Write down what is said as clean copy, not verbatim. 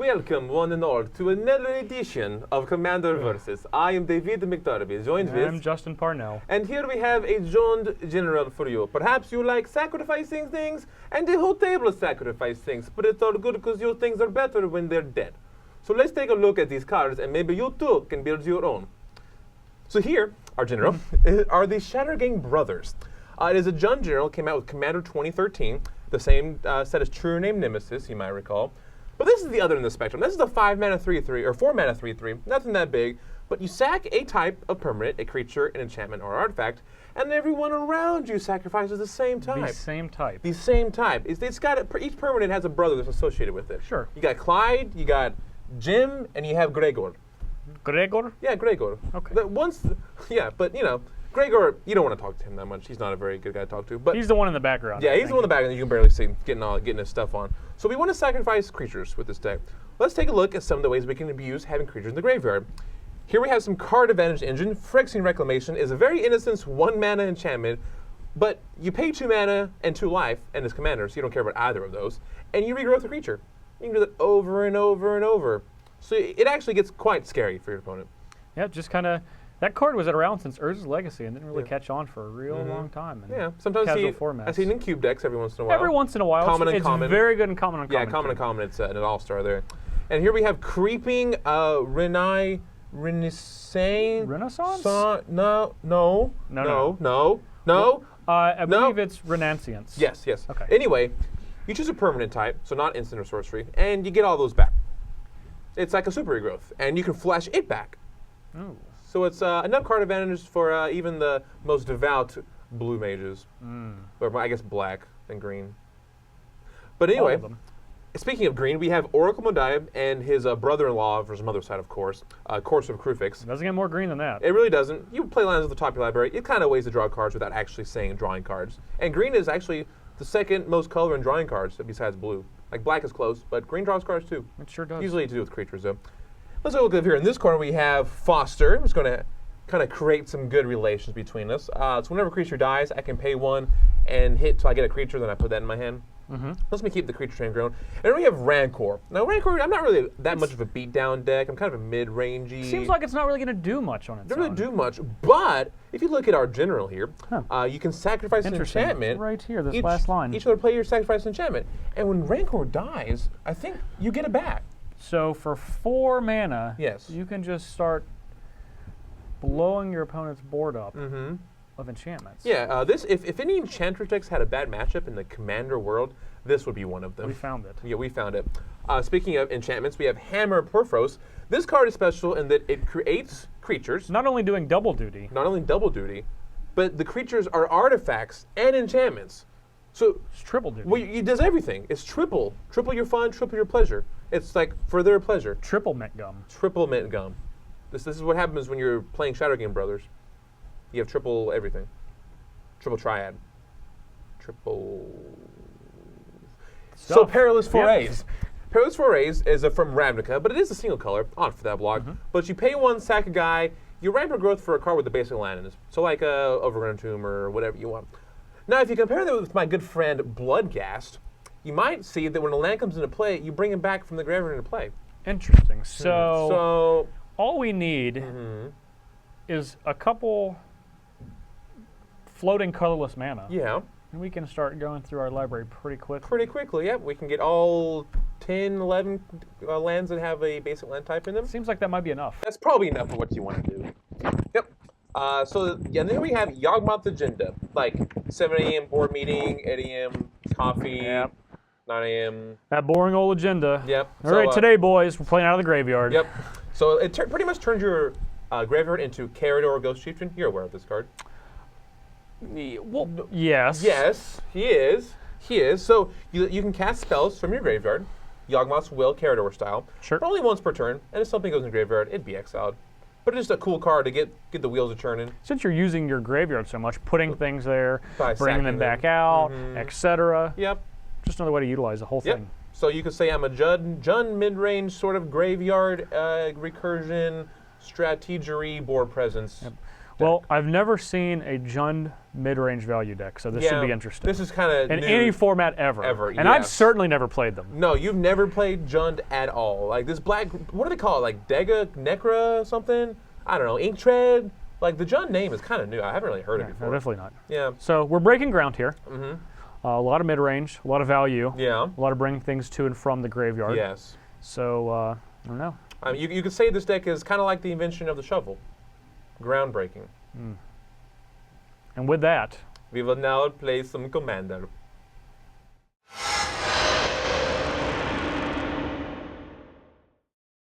Welcome, one and all, to another edition of Commander Versus. I am David McDarby, joined with... I'm Justin Parnell. And here we have a joined general for you. Perhaps you like sacrificing things, and the whole table sacrifice things, but it's all good because your things are better when they're dead. So let's take a look at these cards, and maybe you too can build your own. So here, our general, are the Shattergang brothers. It is a Jund general, came out with Commander 2013, the same set as True Name Nemesis, you might recall. But this is the other end of the spectrum. This is a 5-mana 3/3, or 4-mana 3/3, nothing that big, but you sack a type of permanent, a creature, an enchantment, or artifact, and everyone around you sacrifices the same type. The same type. The same type. It's got each permanent has a brother that's associated with it. Sure. You got Clyde, you got Jim, and you have Gregor. Gregor? Yeah, Gregor. Okay. But you know, Gregor, you don't want to talk to him that much. He's not a very good guy to talk to. But he's the one in the background. Yeah, he's the one in the background that you can barely see getting his stuff on. So we want to sacrifice creatures with this deck. Let's take a look at some of the ways we can abuse having creatures in the graveyard. Here we have some card advantage engine. Phyrexian Reclamation is a very innocent 1-mana enchantment, but you pay 2 mana and 2 life and his commander, so you don't care about either of those, and you regrowth the creature. You can do that over and over and over. So it actually gets quite scary for your opponent. Yeah, just kind of. That card was around since Urza's Legacy and didn't really catch on for a real long time. Yeah, sometimes I've seen in cube decks every once in a while. Every once in a while. Common and it's common. Very good in common and common. Yeah, common and common. It's an all-star there. And here we have Creeping Renaissance? No. I believe it's Renancience. Yes. Okay. Anyway, you choose a permanent type, so not instant or sorcery, and you get all those back. It's like a super regrowth, and you can flash it back. Ooh. So it's enough card advantages for even the most devout blue mages. Or I guess black and green. But anyway, speaking of green, we have Oracle Modai and his brother-in-law, from his mother's side, of course, Course of Crufix. Doesn't get more green than that. It really doesn't. You play lands at the top of your library. It kind of ways to draw cards without actually saying drawing cards. And green is actually the second most color in drawing cards besides blue. Like black is close, but green draws cards too. It sure does. Usually to do with creatures, though. Let's look over here. In this corner, we have Foster. It's going to kind of create some good relations between us. So whenever a creature dies, I can pay 1 and hit till I get a creature, then I put that in my hand. Lets me keep the creature train going. And then we have Rancor. Now, Rancor, I'm not really that much of a beatdown deck. I'm kind of a mid-rangey. Seems like it's not really going to do much on its own. Doesn't really do much. But if you look at our general here, you can sacrifice an enchantment. Right here, this last line. Each other player sacrifices an enchantment. And when Rancor dies, I think you get it back. So for 4 mana, yes, you can just start blowing your opponent's board up of enchantments. Yeah, if any Enchantress decks had a bad matchup in the Commander world, this would be one of them. We found it. Yeah, we found it. Speaking of enchantments, we have Hammer Perforos. This card is special in that it creates creatures. Not only doing double duty. Not only double duty, but the creatures are artifacts and enchantments. So it's triple duty. Well, it does everything. It's triple your fun, triple your pleasure. It's like for their pleasure. Triple mint gum. Triple mint gum. This is what happens when you're playing Shattergang Brothers. You have triple everything. Triple triad. Triple. Stuff. So Perilous Forays. Perilous Forays is from Ravnica, but it is a single color. On for that block. But you pay 1, sack a guy. You ramp your growth for a card with the basic land in it. So like a Overgrown Tomb or whatever you want. Now, if you compare that with my good friend Bloodghast, you might see that when a land comes into play, you bring him back from the graveyard into play. Interesting. So all we need is a couple floating colorless mana. Yeah. And we can start going through our library pretty quickly. Pretty quickly, yeah. We can get all 10, 11 lands that have a basic land type in them. Seems like that might be enough. That's probably enough for what you want to do. Yep. And then we have Yawgmoth Agenda, like 7 a.m. board meeting, 8 a.m. coffee, 9 a.m. That boring old agenda. Yep. All right, today, boys, we're playing out of the graveyard. Yep. So it pretty much turns your graveyard into Carador Ghost Chieftain. You're aware of this card. Well, yes. Yes, he is. He is. So you can cast spells from your graveyard, Yawgmoth's Will, Carador style. Sure. But only once per turn, and if something goes in the graveyard, it'd be exiled. But it's just a cool card to get the wheels a turning. Since you're using your graveyard so much, putting things there, by bringing them back out, etc. Yep. Just another way to utilize the whole thing. So you could say I'm a Jund mid-range sort of graveyard recursion strategery board presence. Yep. Well, I've never seen a Jund mid-range value deck, so this should be interesting. This is kind of in any format ever. And I've certainly never played them. No, you've never played Jund at all. Like this black, what do they call it? Like Dega, Necra, something? I don't know, Ink Tread? Like the Jund name is kind of new. I haven't really heard it before. No, definitely not. Yeah. So we're breaking ground here. A lot of mid-range, a lot of value. Yeah. A lot of bringing things to and from the graveyard. Yes. So, I don't know. You could say this deck is kind of like the invention of the shovel. Groundbreaking. And with that, we will now play some Commander.